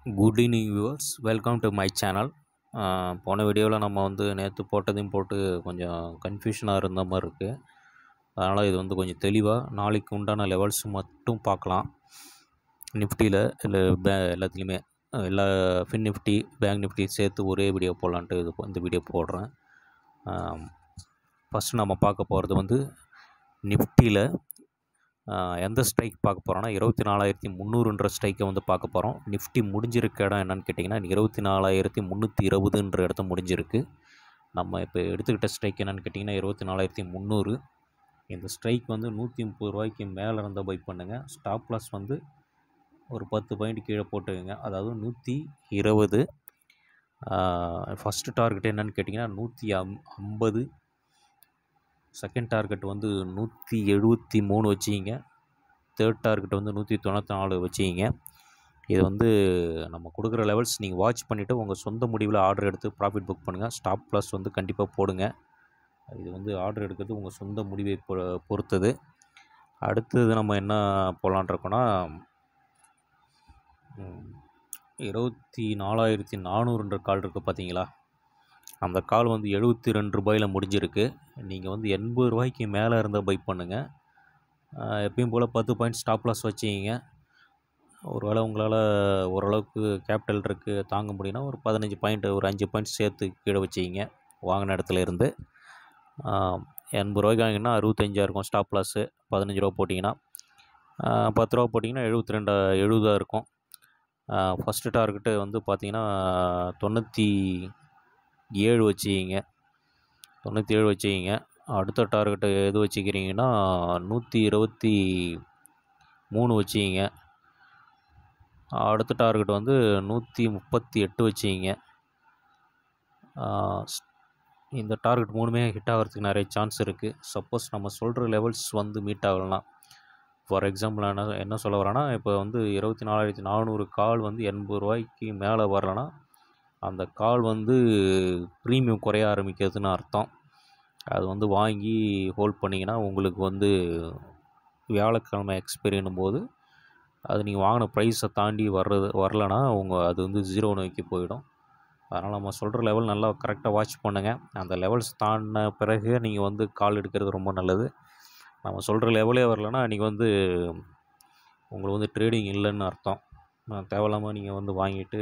Good evening viewers, welcome to my channel. போன வீடியோவில் நம்ம நேற்று போட்டதையும் போட்டு கொஞ்சம் கன்ஃபியூஷனாக இருந்த மாதிரி இருக்குது. அதனால் இது கொஞ்சம் தெளிவாக நாளைக்கு உண்டான லெவல்ஸ் மட்டும் பார்க்கலாம். நிஃப்டியில் இல்லை எல்லாத்துலேயுமே எல்லா ஃபின் நிஃப்டி, பேங்க் நிஃப்டி சேர்த்து ஒரே வீடியோ போடலான்ட்டு இந்த வீடியோ போடுறேன். ஃபஸ்ட்டு நம்ம பார்க்க போகிறது நிஃப்டியில் எந்த ஸ்ட்ரைக் பார்க்க போகிறோன்னா 24,300ன்ற ஸ்ட்ரைக்கை பார்க்க போகிறோம். நிஃப்டி முடிஞ்சிருக்க இடம் என்னென்னு கேட்டிங்கன்னா 24,320ன்ற இடத்த முடிஞ்சிருக்கு. நம்ம இப்போ எடுத்துக்கிட்ட ஸ்ட்ரைக் என்னென்னு கேட்டிங்கன்னா 24,300. இந்த ஸ்ட்ரைக் 130 ரூபாய்க்கு மேலே இருந்தால் பை பண்ணுங்கள். ஸ்டாப் லாஸ் ஒரு 10 பாயிண்ட் கீழே போட்டுக்கோங்க, அதாவது 120. ஃபஸ்ட்டு டார்கெட் என்னென்னு கேட்டிங்கன்னா 150. செகண்ட் டார்கெட் 173 வச்சுக்கிங்க. தேர்ட் டார்கெட் 194 வச்சுக்கிங்க. இது நம்ம கொடுக்குற லெவல்ஸ் நீங்கள் வாட்ச் பண்ணிவிட்டு உங்கள் சொந்த முடிவில் ஆர்டர் எடுத்து ப்ராஃபிட் புக் பண்ணுங்கள். ஸ்டாப் லாஸ் கண்டிப்பாக போடுங்க. இது ஆர்டர் எடுக்கிறது உங்கள் சொந்த முடிவை பொறுத்தது. அடுத்தது நம்ம என்ன போகலான்ட்ருக்கோன்னா 24,400ன்ற கால் இருக்குது பார்த்தீங்களா? அந்த கால் 72 ரூபாயில் முடிஞ்சிருக்கு. நீங்கள் 80 ரூபாய்க்கு மேலே இருந்தால் பை பண்ணுங்கள். எப்பயும் போல் 10 பாயிண்ட் ஸ்டாப் லாஸ் வச்சுக்கிங்க. ஒரு வேளை உங்களால் ஓரளவுக்கு கேபிட்டல் இருக்குது தாங்க முடியும்னா ஒரு 15 பாயிண்ட், ஒரு 5 பாயிண்ட் சேர்த்து கீழே வச்சுக்கிங்க வாங்கின இடத்துல இருந்து. 80 ரூபாய்க்கு வாங்கினா 65 இருக்கும் ஸ்டாப் லாஸு. 15 ரூபா போட்டிங்கன்னா 10 ரூபா போட்டிங்கன்னா 70 இருக்கும். ஃபஸ்ட்டு டார்கெட்டு பார்த்தீங்கன்னா 97 வச்சுக்கிங்க. 97 வச்சுக்கிங்க. அடுத்த டார்கெட்டு எது வச்சுக்கிறீங்கன்னா 123 வச்சுக்கிங்க. அடுத்த டார்கெட் 138 வச்சுக்கிங்க. இந்த டார்கெட் மூணுமே ஹிட் ஆகிறதுக்கு நிறைய சான்ஸ் இருக்குது. சப்போஸ் நம்ம சொல்கிற லெவல்ஸ் மீட் ஆகலாம். ஃபார் எக்ஸாம்பிள் நான் என்ன சொல்ல வரேன்னா, இப்போ 24,400 கால் 80 ரூபாய்க்கு மேலே வரலன்னா அந்த கால் ப்ரீமியம் குறைய ஆரம்பிக்கிறதுன்னு அர்த்தம். அது வாங்கி ஹோல்ட் பண்ணிங்கன்னா உங்களுக்கு வியாழக்கிழமை எக்ஸ்பைரின்னும் போது அது நீங்கள் வாங்கின ப்ரைஸை தாண்டி வரலன்னா அது 0 நோக்கி போயிடும். அதனால் நம்ம சொல்கிற லெவல் நல்லா கரெக்டாக வாட்ச் பண்ணுங்கள். அந்த லெவல்ஸ் தாண்டின பிறகு நீங்கள் கால் எடுக்கிறது ரொம்ப நல்லது. நம்ம சொல்கிற லெவலே வரலன்னா நீங்கள் உங்களுக்கு ட்ரேடிங் இல்லைன்னு அர்த்தம். தேவையில்லாமல் நீங்கள் வாங்கிட்டு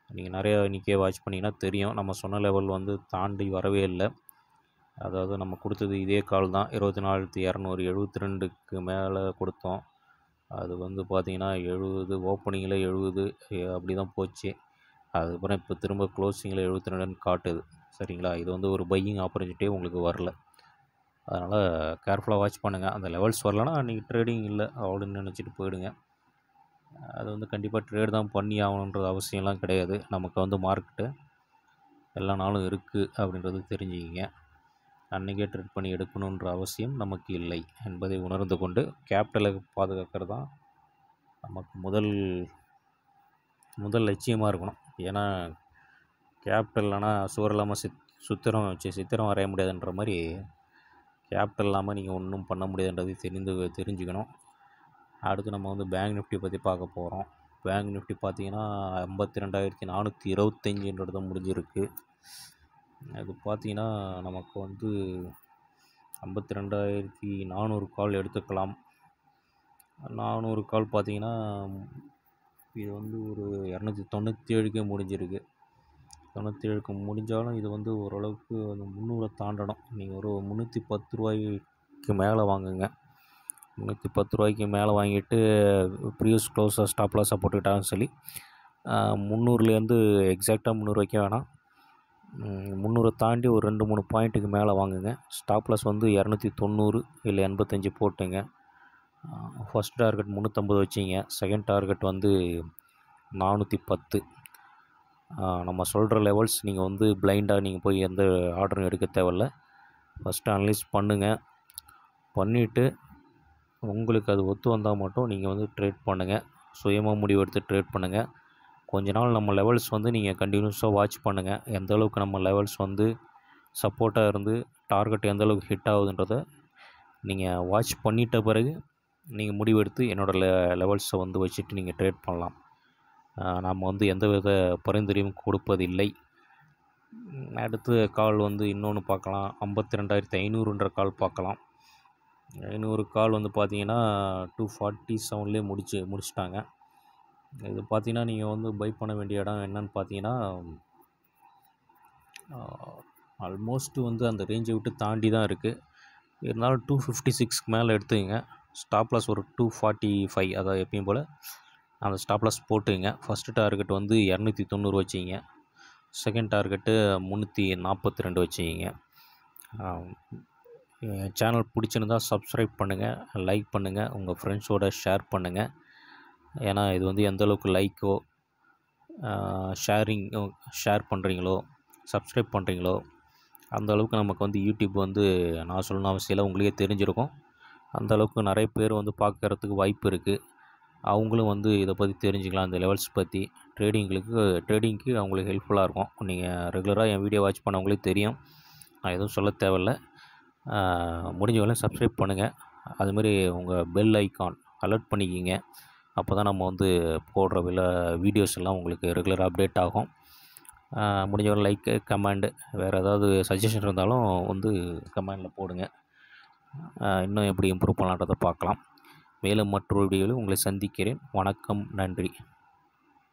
நீங்கள் நிறையா இன்றைக்கே வாட்ச் பண்ணிங்கன்னா தெரியும். நம்ம சொன்ன லெவல் தாண்டி வரவே இல்லை. அதாவது நம்ம கொடுத்தது இதே கால் தான். 24,272க்கு மேலே கொடுத்தோம். அது பார்த்திங்கன்னா 70 ஓப்பனிங்கில் 70 அப்படி தான் போச்சு. அதுக்கப்புறம் இப்போ திரும்ப க்ளோசிங்கில் 72ன்னு காட்டுது. சரிங்களா? இது ஒரு பையிங் ஆப்பர்ச்சுனிட்டியே உங்களுக்கு வரல. அதனால் கேர்ஃபுல்லாக வாட்ச் பண்ணுங்கள். அந்த லெவல்ஸ் வரலன்னா அன்றைக்கி ட்ரேடிங் இல்லை அப்படின்னு நினச்சிட்டு போயிடுங்க. அது கண்டிப்பாக ட்ரேட் தான் பண்ணி ஆகணுன்றது அவசியம்லாம் கிடையாது. நமக்கு மார்க்கெட்டு எல்லா நாளும் இருக்குது அப்படின்றது தெரிஞ்சுக்கிங்க. அன்றைக்கே ட்ரேட் பண்ணி எடுக்கணுன்ற அவசியம் நமக்கு இல்லை என்பதை உணர்ந்து கொண்டு கேபிட்டலை பாதுகாக்கிறது தான் நமக்கு முதல் லட்சியமாக இருக்கணும். ஏன்னா கேபிட்டல் இல்லைனா சுவர் இல்லாமல் சித்திரம் வரைய முடியாதுன்ற மாதிரி கேபிட்டல் இல்லாமல் நீங்கள் ஒன்றும் பண்ண முடியாதுன்றது தெரிஞ்சுக்கணும். அடுத்து நம்ம பேங்க் நிஃப்டி பற்றி பார்க்க போகிறோம். பேங்க் நிஃப்டி பார்த்திங்கன்னா 52,425ன்றது முடிஞ்சிருக்கு. அது பார்த்திங்கன்னா நமக்கு 52,400 கால் எடுத்துக்கலாம். 400 கால் பார்த்திங்கன்னா இது ஒரு 297க்கே முடிஞ்சிருக்கு. 97க்கு முடிஞ்சாலும் இது ஓரளவுக்கு 300 தாண்டணும். நீங்கள் ஒரு 310 ரூபாய்க்கு மேலே வாங்குங்க. 310 ரூபாய்க்கு மேலே வாங்கிட்டு ப்ரீவியஸ் க்ளோஸாக ஸ்டாப் லாஸாக போட்டுக்கிட்டாங்கன்னு சொல்லி 300லேருந்து எக்ஸாக்டாக 300 வைக்க வேணாம். 300 தாண்டி ஒரு 2-3 பாயிண்ட்டுக்கு மேலே வாங்குங்க. ஸ்டாப் லாஸ் 290 இல்லை 85 போட்டுங்க. ஃபஸ்ட் டார்கெட் 350 வச்சிங்க. Second target 410. நம்ம சொல்கிற லெவல்ஸ் நீங்கள் பிளைண்டாக நீங்கள் போய் எந்த ஆர்டரும் எடுக்க தேவையில்ல. ஃபஸ்ட்டு அனலைஸ் பண்ணுங்கள். பண்ணிவிட்டு உங்களுக்கு அது ஒத்து வந்தால் மட்டும் நீங்கள் ட்ரேட் பண்ணுங்கள். சுயமாக முடிவெடுத்து ட்ரேட் பண்ணுங்கள். கொஞ்ச நாள் நம்ம லெவல்ஸ் நீங்கள் கண்டினியூஸாக வாட்ச் பண்ணுங்கள். எந்த அளவுக்கு நம்ம லெவல்ஸ் சப்போர்ட்டாக இருந்து டார்கெட் எந்த அளவுக்கு ஹிட் ஆகுதுன்றதை நீங்கள் வாட்ச் பண்ணிட்ட பிறகு நீங்கள் முடிவெடுத்து என்னோடய லெவல்ஸை வச்சுட்டு நீங்கள் ட்ரேட் பண்ணலாம். நம்ம வந்து எந்தவித பரிந்துரையும் கொடுப்பதில்லை. அடுத்து கால் வந்து இன்னொன்று பார்க்கலாம். 52,500ன்ற கால் பார்க்கலாம். 500 கால் வந்து பார்த்தீங்கன்னா 247லேயே முடிச்சுட்டாங்க. இது பார்த்தீங்கன்னா நீங்கள் வந்து பை பண்ண வேண்டிய இடம் என்னன்னு பார்த்தீங்கன்னா ஆல்மோஸ்ட்டு வந்து அந்த ரேஞ்சை விட்டு தாண்டி தான் இருக்குது. இருந்தாலும் 256க்கு மேலே எடுத்துக்கங்க. ஸ்டாப் லாஸ் ஒரு 245, அதாவது எப்பயும் போல் அந்த ஸ்டாப் லாஸ் போட்டுங்க. ஃபஸ்ட்டு டார்கெட் வந்து 290 வச்சுக்கிங்க. செகண்ட் டார்கெட்டு 342 வச்சுக்கிங்க. சேனல் பிடிச்சிருந்தா சப்ஸ்கிரைப் பண்ணுங்கள், லைக் பண்ணுங்கள், உங்கள் ஃப்ரெண்ட்ஸோட ஷேர் பண்ணுங்கள். ஏன்னா இது வந்து எந்தளவுக்கு லைக்கோ ஷேர் பண்ணுறீங்களோ சப்ஸ்கிரைப் பண்ணுறீங்களோ அந்தளவுக்கு நமக்கு வந்து யூடியூப் வந்து நான் சொல்லணும் அவசியம் இல்லை, உங்களுக்கே தெரிஞ்சிருக்கும். அந்தளவுக்கு நிறைய பேர் வந்து பார்க்குறதுக்கு வாய்ப்பு இருக்குது. அவங்களும் வந்து இதை பற்றி தெரிஞ்சுக்கலாம், இந்த லெவல்ஸ் பற்றி. ட்ரேடிங்க்கு அவங்களுக்கு ஹெல்ப்ஃபுல்லாக இருக்கும். நீங்கள் ரெகுலராக என் வீடியோ வாட்ச் பண்ணவங்களுக்கு தெரியும், நான் எதுவும் சொல்ல தேவையில்ல. முடிஞ்ச வரை சப்ஸ்கிரைப் பண்ணுங்கள். அதுமாதிரி உங்கள் பெல் ஐக்கான் அலர்ட் பண்ணிக்கிங்க. அப்போ தான் நம்ம வந்து போடுற வீடியோஸ் எல்லாம் உங்களுக்கு ரெகுலராக அப்டேட் ஆகும். முடிஞ்ச வரை லைக்கு, கமெண்டு, வேறு ஏதாவது சஜஷன் இருந்தாலும் வந்து கமெண்டில் போடுங்க. இன்னும் எப்படி இம்ப்ரூவ் பண்ணலான்றதை பார்க்கலாம். மேலும் மற்றொரு வீடியோவில் உங்களை சந்திக்கிறேன். வணக்கம், நன்றி.